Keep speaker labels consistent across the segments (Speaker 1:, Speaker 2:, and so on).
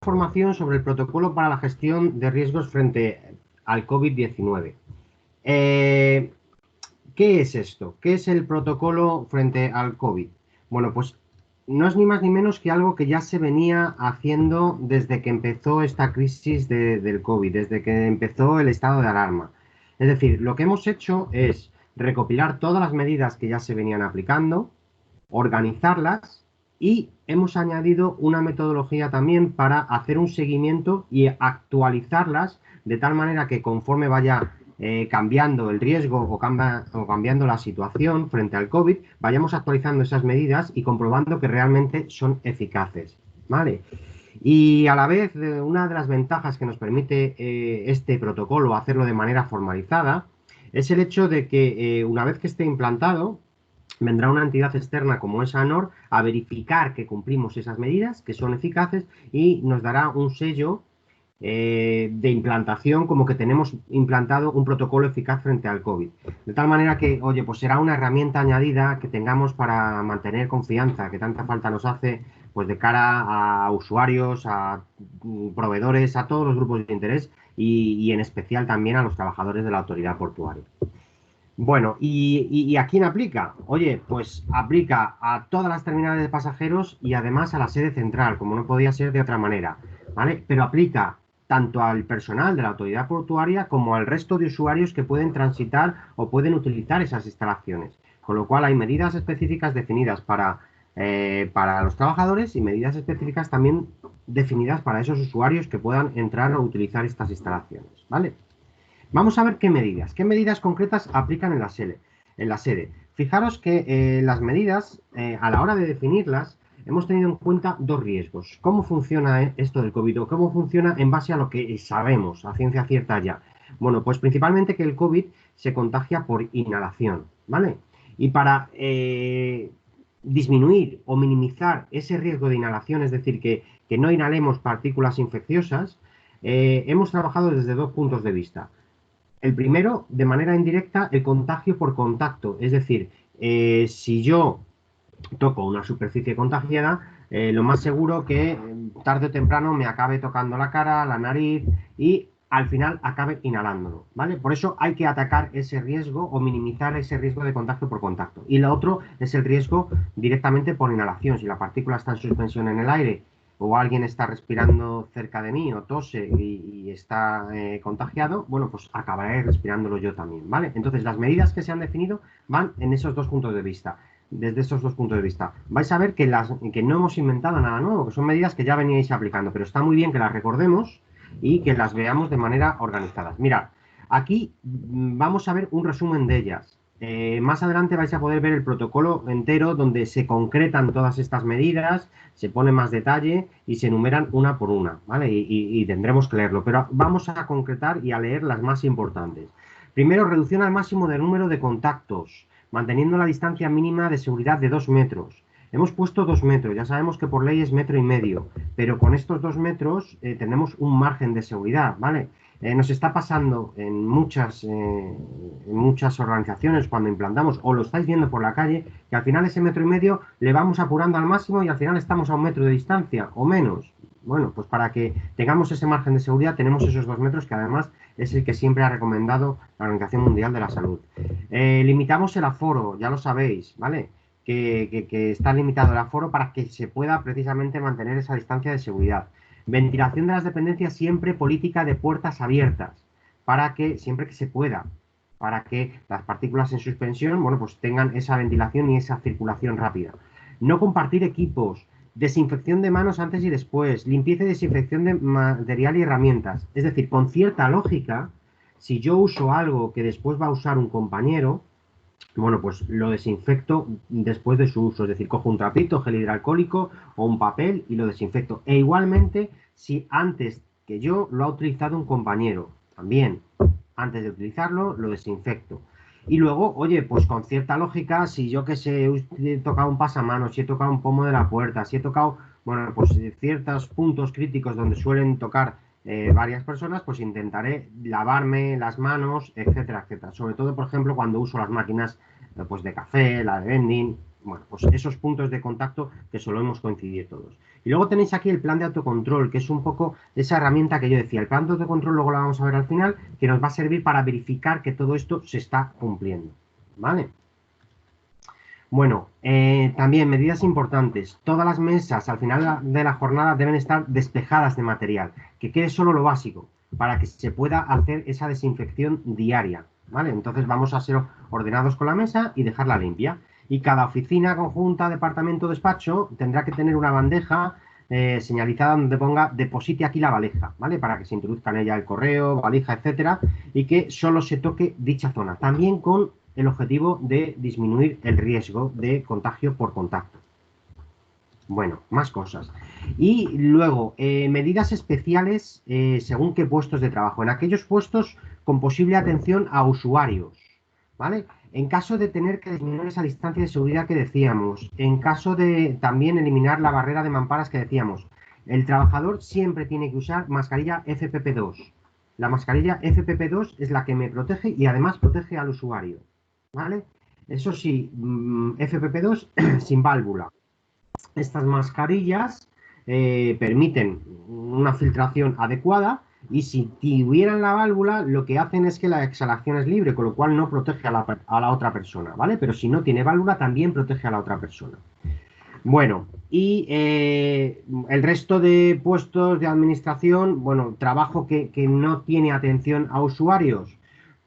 Speaker 1: Información sobre el protocolo para la gestión de riesgos frente al COVID-19. ¿Qué es esto? ¿Qué es el protocolo frente al COVID? Bueno, pues no es ni más ni menos que algo que ya se venía haciendo desde que empezó esta crisis del COVID, desde que empezó el estado de alarma. Es decir, lo que hemos hecho es recopilar todas las medidas que ya se venían aplicando, organizarlas y hemos añadido una metodología también para hacer un seguimiento y actualizarlas de tal manera que conforme vaya cambiando el riesgo o cambiando la situación frente al COVID, vayamos actualizando esas medidas y comprobando que realmente son eficaces. ¿Vale? Y a la vez, una de las ventajas que nos permite este protocolo hacerlo de manera formalizada es el hecho de que una vez que esté implantado, vendrá una entidad externa como es ANOR a verificar que cumplimos esas medidas, que son eficaces, y nos dará un sello de implantación como que tenemos implantado un protocolo eficaz frente al COVID. De tal manera que, oye, pues será una herramienta añadida que tengamos para mantener confianza, que tanta falta nos hace, pues de cara a usuarios, a proveedores, a todos los grupos de interés y en especial también a los trabajadores de la autoridad portuaria. Bueno, ¿y a quién aplica? Oye, pues aplica a todas las terminales de pasajeros y además a la sede central, como no podía ser de otra manera, ¿vale? Pero aplica tanto al personal de la autoridad portuaria como al resto de usuarios que pueden transitar o pueden utilizar esas instalaciones. Con lo cual hay medidas específicas definidas para los trabajadores y medidas específicas también definidas para esos usuarios que puedan entrar o utilizar estas instalaciones, ¿vale? Vamos a ver qué medidas concretas aplican en la sede. Fijaros que las medidas, a la hora de definirlas, hemos tenido en cuenta dos riesgos. ¿Cómo funciona esto del COVID? ¿O cómo funciona en base a lo que sabemos, a ciencia cierta ya? Bueno, pues principalmente que el COVID se contagia por inhalación, ¿vale? Y para disminuir o minimizar ese riesgo de inhalación, es decir, que no inhalemos partículas infecciosas, hemos trabajado desde dos puntos de vista. El primero, de manera indirecta, el contagio por contacto. Es decir, si yo toco una superficie contagiada, lo más seguro que tarde o temprano me acabe tocando la cara, la nariz y al final acabe inhalándolo, ¿vale? Por eso hay que atacar ese riesgo o minimizar ese riesgo de contagio por contacto. Y lo otro es el riesgo directamente por inhalación. Si la partícula está en suspensión en el aire o alguien está respirando cerca de mí o tose y está contagiado, bueno, pues acabaré respirándolo yo también, ¿vale? Entonces, las medidas que se han definido van en esos dos puntos de vista. Desde esos dos puntos de vista. Vais a ver que no hemos inventado nada nuevo, que son medidas que ya veníais aplicando, pero está muy bien que las recordemos y que las veamos de manera organizada. Mirad, aquí vamos a ver un resumen de ellas. Más adelante vais a poder ver el protocolo entero donde se concretan todas estas medidas, se pone más detalle y se enumeran una por una, ¿vale? Y tendremos que leerlo, pero vamos a concretar y a leer las más importantes. Primero, reducción al máximo del número de contactos, manteniendo la distancia mínima de seguridad de 2 metros. Hemos puesto 2 metros, ya sabemos que por ley es 1,5 metros, pero con estos 2 metros tenemos un margen de seguridad, ¿vale? Nos está pasando en muchas organizaciones cuando implantamos, o lo estáis viendo por la calle, que al final ese 1,5 metros le vamos apurando al máximo y al final estamos a 1 metro de distancia o menos. Bueno, pues para que tengamos ese margen de seguridad tenemos esos 2 metros que además es el que siempre ha recomendado la Organización Mundial de la Salud. Limitamos el aforo, ya lo sabéis, ¿vale? Que está limitado el aforo para que se pueda precisamente mantener esa distancia de seguridad. Ventilación de las dependencias, siempre política de puertas abiertas, para que siempre que se pueda, para que las partículas en suspensión, bueno, pues tengan esa ventilación y esa circulación rápida. No compartir equipos, desinfección de manos antes y después, limpieza y desinfección de material y herramientas. Es decir, con cierta lógica, si yo uso algo que después va a usar un compañero, bueno, pues lo desinfecto después de su uso, es decir, cojo un trapito, gel hidroalcohólico o un papel y lo desinfecto. E igualmente, si antes que yo lo ha utilizado un compañero, también, antes de utilizarlo, lo desinfecto. Y luego, oye, pues con cierta lógica, si yo que sé, he tocado un pasamanos, si he tocado un pomo de la puerta, si he tocado, bueno, pues ciertos puntos críticos donde suelen tocar varias personas, pues intentaré lavarme las manos, etcétera, etcétera. Sobre todo, por ejemplo, cuando uso las máquinas pues de café, la de vending, bueno, pues esos puntos de contacto que solemos coincidir todos. Y luego tenéis aquí el plan de autocontrol, que es un poco esa herramienta que yo decía. El plan de autocontrol luego lo vamos a ver al final, que nos va a servir para verificar que todo esto se está cumpliendo, ¿vale? Bueno, también medidas importantes. Todas las mesas al final de la jornada deben estar despejadas de material, que quede solo lo básico, para que se pueda hacer esa desinfección diaria, ¿vale? Entonces vamos a ser ordenados con la mesa y dejarla limpia. Y cada oficina, conjunta, departamento, despacho tendrá que tener una bandeja señalizada donde ponga deposite aquí la valija, ¿vale? Para que se introduzca en ella el correo, valija, etcétera, y que solo se toque dicha zona. También con el objetivo de disminuir el riesgo de contagio por contacto. Bueno, más cosas. Y luego, medidas especiales según qué puestos de trabajo. En aquellos puestos con posible atención a usuarios, ¿vale? En caso de tener que disminuir esa distancia de seguridad que decíamos, en caso de también eliminar la barrera de mamparas que decíamos, el trabajador siempre tiene que usar mascarilla FPP2. La mascarilla FPP2 es la que me protege y además protege al usuario, ¿vale? Eso sí, FPP2 sin válvula. Estas mascarillas permiten una filtración adecuada y si tuvieran la válvula, lo que hacen es que la exhalación es libre, con lo cual no protege a la otra persona, ¿vale? Pero si no tiene válvula, también protege a la otra persona. Bueno, y el resto de puestos de administración, bueno, trabajo que no tiene atención a usuarios,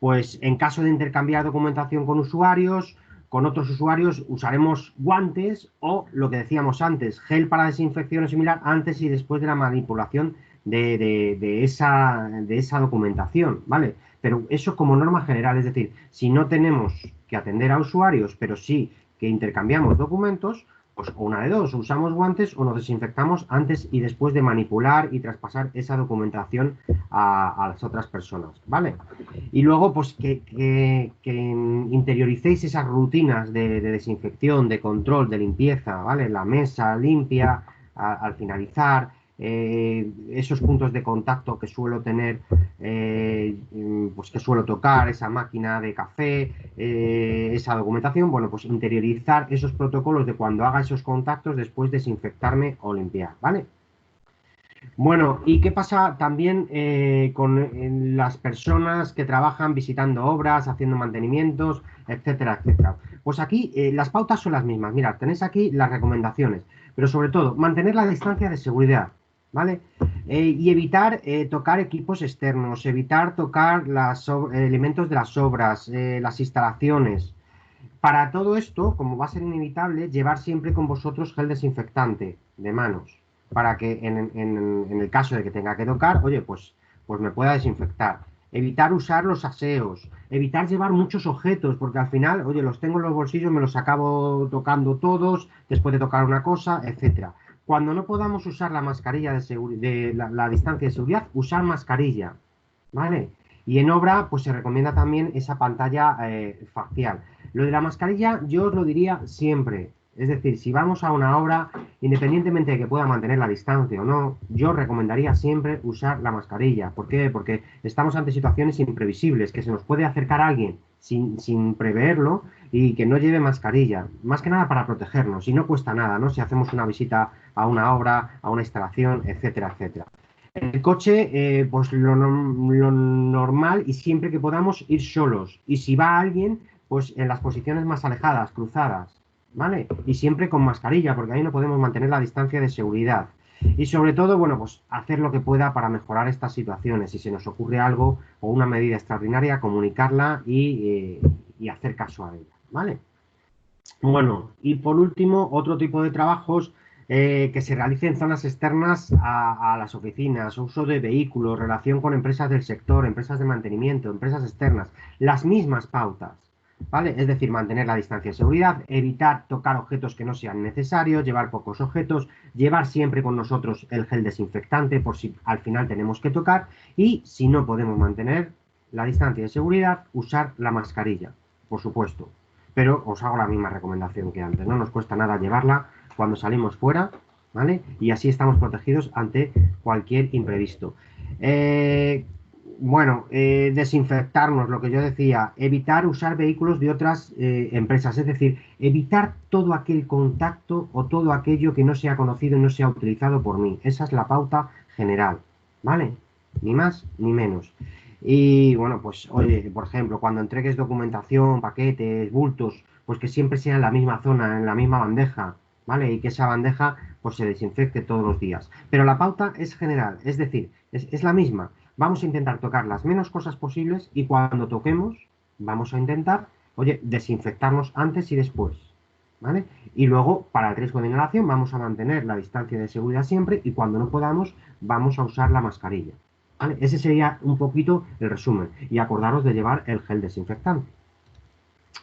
Speaker 1: pues en caso de intercambiar documentación con usuarios, con otros usuarios usaremos guantes o lo que decíamos antes, gel para desinfección o similar antes y después de la manipulación de esa documentación, ¿vale? Pero eso como norma general, es decir, si no tenemos que atender a usuarios, pero sí que intercambiamos documentos, pues una de dos, usamos guantes o nos desinfectamos antes y después de manipular y traspasar esa documentación a las otras personas, ¿vale? Y luego, pues que interioricéis esas rutinas de desinfección, de control, de limpieza, ¿vale? La mesa limpia al finalizar, esos puntos de contacto que suelo tener, pues que suelo tocar, esa máquina de café, esa documentación, bueno, pues interiorizar esos protocolos de cuando haga esos contactos, después desinfectarme o limpiar, ¿vale? Bueno, ¿y qué pasa también con las personas que trabajan visitando obras, haciendo mantenimientos, etcétera, etcétera? Pues aquí las pautas son las mismas. Mirad, tenéis aquí las recomendaciones, pero sobre todo mantener la distancia de seguridad, ¿vale? Y evitar tocar equipos externos, evitar tocar los elementos de las obras, las instalaciones. Para todo esto, como va a ser inevitable, llevar siempre con vosotros gel desinfectante de manos, para que en el caso de que tenga que tocar, oye, pues me pueda desinfectar. Evitar usar los aseos, evitar llevar muchos objetos, porque al final, oye, los tengo en los bolsillos, me los acabo tocando todos, después de tocar una cosa, etcétera. Cuando no podamos usar la mascarilla de la distancia de seguridad, usar mascarilla, ¿vale? Y en obra, pues se recomienda también esa pantalla facial. Lo de la mascarilla, yo os lo diría siempre. Es decir, si vamos a una obra, independientemente de que pueda mantener la distancia o no, yo recomendaría siempre usar la mascarilla. ¿Por qué? Porque estamos ante situaciones imprevisibles, que se nos puede acercar a alguien sin preverlo y que no lleve mascarilla. Más que nada para protegernos. Y no cuesta nada, ¿no? Si hacemos una visita a una obra, a una instalación, etcétera, etcétera. En el coche, pues lo normal y siempre que podamos ir solos. Y si va alguien, pues en las posiciones más alejadas, cruzadas, ¿vale? Y siempre con mascarilla, porque ahí no podemos mantener la distancia de seguridad. Y sobre todo, bueno, pues hacer lo que pueda para mejorar estas situaciones. Si se nos ocurre algo o una medida extraordinaria, comunicarla y hacer caso a ella, ¿vale? Bueno, y por último, otro tipo de trabajos que se realicen en zonas externas a las oficinas, uso de vehículos, relación con empresas del sector, empresas de mantenimiento, empresas externas, las mismas pautas, ¿vale? Es decir, mantener la distancia de seguridad, evitar tocar objetos que no sean necesarios, llevar pocos objetos, llevar siempre con nosotros el gel desinfectante por si al final tenemos que tocar y si no podemos mantener la distancia de seguridad, usar la mascarilla, por supuesto. Pero os hago la misma recomendación que antes, no nos cuesta nada llevarla cuando salimos fuera, ¿vale? Y así estamos protegidos ante cualquier imprevisto. Bueno, desinfectarnos, lo que yo decía, evitar usar vehículos de otras empresas, es decir, evitar todo aquel contacto o todo aquello que no sea conocido y no sea utilizado por mí. Esa es la pauta general, ¿vale? Ni más ni menos. Y bueno, pues oye, por ejemplo, cuando entregues documentación, paquetes, bultos, pues que siempre sea en la misma zona, en la misma bandeja, ¿vale? Y que esa bandeja pues se desinfecte todos los días. Pero la pauta es general, es decir, es la misma. Vamos a intentar tocar las menos cosas posibles y cuando toquemos, vamos a intentar, oye, desinfectarnos antes y después, ¿vale? Y luego, para el riesgo de inhalación, vamos a mantener la distancia de seguridad siempre y cuando no podamos, vamos a usar la mascarilla, ¿vale? Ese sería un poquito el resumen. Y acordaros de llevar el gel desinfectante.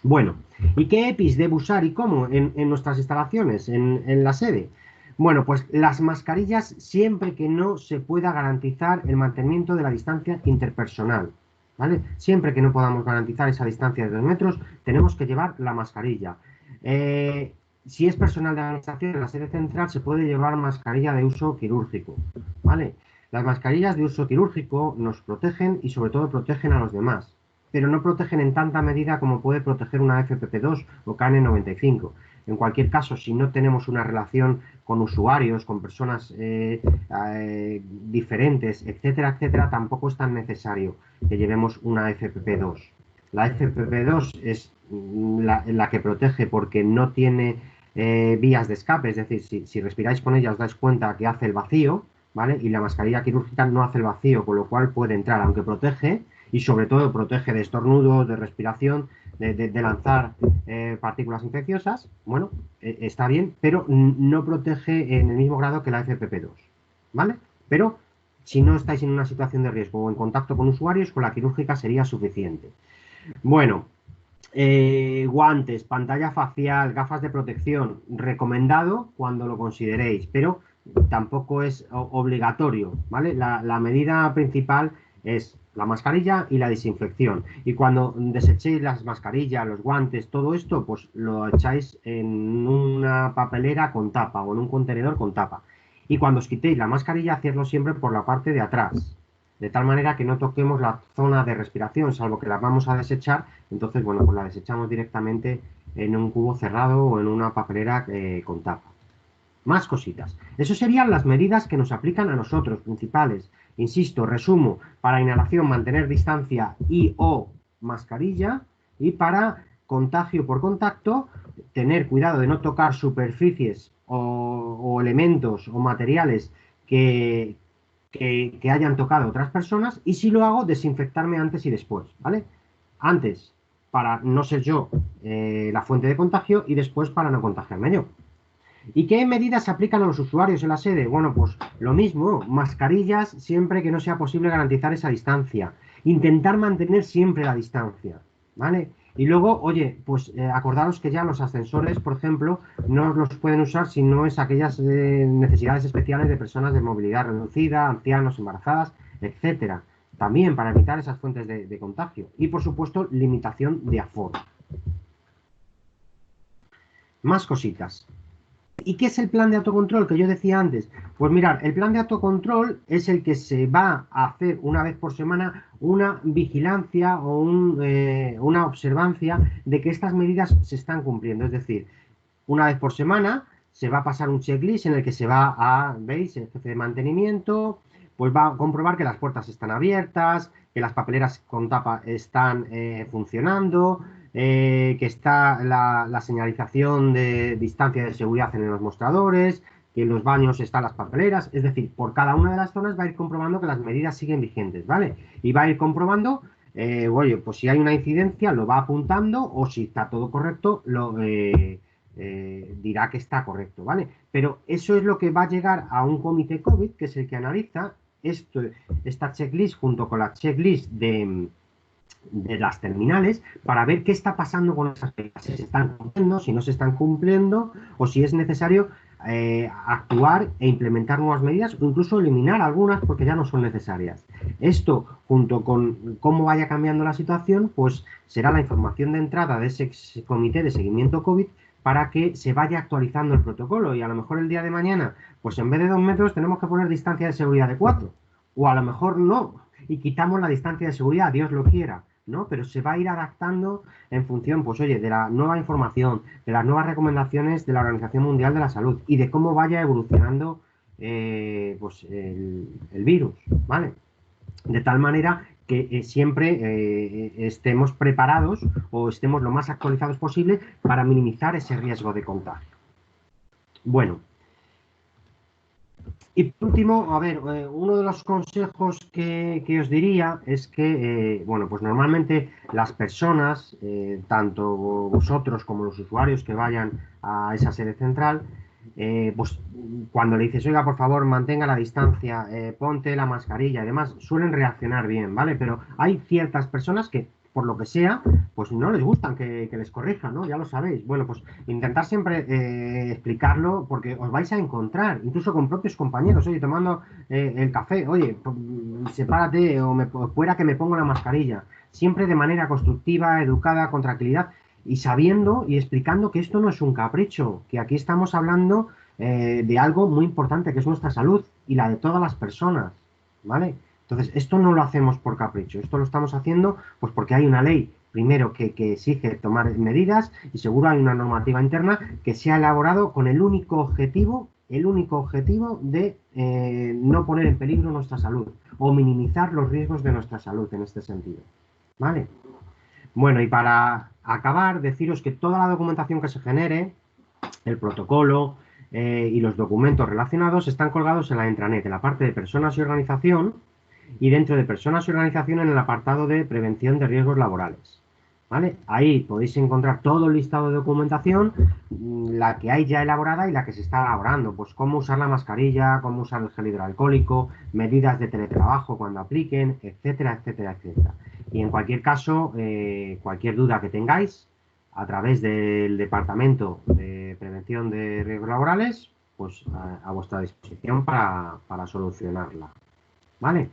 Speaker 1: Bueno, ¿y qué EPIs debo usar y cómo en nuestras instalaciones, en la sede? Bueno, pues las mascarillas siempre que no se pueda garantizar el mantenimiento de la distancia interpersonal, ¿vale? Siempre que no podamos garantizar esa distancia de 2 metros, tenemos que llevar la mascarilla. Si es personal de administración en la sede central, se puede llevar mascarilla de uso quirúrgico, ¿vale? Las mascarillas de uso quirúrgico nos protegen y sobre todo protegen a los demás, pero no protegen en tanta medida como puede proteger una FFP2 o KN95. En cualquier caso, si no tenemos una relación con usuarios, con personas diferentes, etcétera, etcétera, tampoco es tan necesario que llevemos una FFP2. La FFP2 es la que protege porque no tiene vías de escape, es decir, si respiráis con ella os dais cuenta que hace el vacío, ¿vale? Y la mascarilla quirúrgica no hace el vacío, con lo cual puede entrar, aunque protege, y sobre todo protege de estornudos, de respiración, de lanzar partículas infecciosas, bueno, está bien, pero no protege en el mismo grado que la FFP2, ¿vale? Pero si no estáis en una situación de riesgo o en contacto con usuarios, con la quirúrgica sería suficiente. Bueno, guantes, pantalla facial, gafas de protección, recomendado cuando lo consideréis, pero tampoco es obligatorio, ¿vale? La medida principal es la mascarilla y la desinfección. Y cuando desechéis las mascarillas, los guantes, todo esto, pues lo echáis en una papelera con tapa o en un contenedor con tapa. Y cuando os quitéis la mascarilla, hacedlo siempre por la parte de atrás, de tal manera que no toquemos la zona de respiración, salvo que la vamos a desechar. Entonces, bueno, pues la desechamos directamente en un cubo cerrado o en una papelera con tapa. Más cositas. Eso serían las medidas que nos aplican a nosotros, principales. Insisto, resumo, para inhalación mantener distancia y o mascarilla, y para contagio por contacto, tener cuidado de no tocar superficies o elementos o materiales que, que hayan tocado otras personas, y si lo hago, desinfectarme antes y después, ¿vale? Antes para no ser yo la fuente de contagio y después para no contagiarme yo. ¿Y qué medidas se aplican a los usuarios en la sede? Bueno, pues lo mismo, mascarillas siempre que no sea posible garantizar esa distancia. Intentar mantener siempre la distancia, ¿vale? Y luego, oye, pues acordaros que ya los ascensores, por ejemplo, no los pueden usar si no es aquellas necesidades especiales de personas de movilidad reducida, ancianos, embarazadas, etcétera. También para evitar esas fuentes de contagio. Y, por supuesto, limitación de aforo. Más cositas. ¿Y qué es el plan de autocontrol que yo decía antes? Pues mirar, el plan de autocontrol es el que se va a hacer una vez por semana una vigilancia o una observancia de que estas medidas se están cumpliendo. Es decir, una vez por semana se va a pasar un checklist en el que se va a, ¿veis? El jefe de mantenimiento, pues va a comprobar que las puertas están abiertas, que las papeleras con tapa están funcionando, que está la señalización de distancia de seguridad en los mostradores, que en los baños están las papeleras. Es decir, por cada una de las zonas va a ir comprobando que las medidas siguen vigentes, ¿vale? Y va a ir comprobando, oye, pues si hay una incidencia, lo va apuntando, o si está todo correcto, dirá que está correcto, ¿vale? Pero eso es lo que va a llegar a un comité COVID, que es el que analiza esta checklist junto con la checklist de las terminales, para ver qué está pasando con esas medidas, si se están cumpliendo, si no se están cumpliendo, o si es necesario actuar e implementar nuevas medidas, o incluso eliminar algunas porque ya no son necesarias. Esto, junto con cómo vaya cambiando la situación, pues será la información de entrada de ese comité de seguimiento COVID para que se vaya actualizando el protocolo, y a lo mejor el día de mañana, pues en vez de 2 metros tenemos que poner distancia de seguridad de 4, o a lo mejor no, y quitamos la distancia de seguridad, Dios lo quiera, ¿no? Pero se va a ir adaptando en función, pues oye, de la nueva información, de las nuevas recomendaciones de la Organización Mundial de la Salud y de cómo vaya evolucionando pues el virus, ¿vale? De tal manera que siempre estemos preparados o estemos lo más actualizados posible para minimizar ese riesgo de contagio. Bueno, y por último, a ver, uno de los consejos que os diría es que, bueno, pues normalmente las personas, tanto vosotros como los usuarios que vayan a esa sede central, pues cuando le dices, oiga, por favor, mantenga la distancia, ponte la mascarilla y demás, suelen reaccionar bien, ¿vale? Pero hay ciertas personas que, por lo que sea, pues no les gustan que les corrijan, ¿no? Ya lo sabéis. Bueno, pues intentar siempre explicarlo porque os vais a encontrar, incluso con propios compañeros, oye, tomando el café, oye, sepárate o fuera que me pongo la mascarilla. Siempre de manera constructiva, educada, con tranquilidad y sabiendo y explicando que esto no es un capricho, que aquí estamos hablando de algo muy importante, que es nuestra salud y la de todas las personas, ¿vale? Entonces, esto no lo hacemos por capricho, esto lo estamos haciendo pues porque hay una ley, primero, que exige tomar medidas y seguro hay una normativa interna que se ha elaborado con el único objetivo de no poner en peligro nuestra salud o minimizar los riesgos de nuestra salud en este sentido, ¿vale? Bueno, y para acabar, deciros que toda la documentación que se genere, el protocolo y los documentos relacionados están colgados en la intranet, en la parte de personas y organización, y dentro de personas y organización en el apartado de prevención de riesgos laborales. ¿Vale? Ahí podéis encontrar todo el listado de documentación, la que hay ya elaborada y la que se está elaborando, pues cómo usar la mascarilla, cómo usar el gel hidroalcohólico, medidas de teletrabajo cuando apliquen, etcétera, etcétera, etcétera. Y en cualquier caso, cualquier duda que tengáis, a través del Departamento de Prevención de Riesgos Laborales, pues a vuestra disposición para solucionarla. ¿Vale?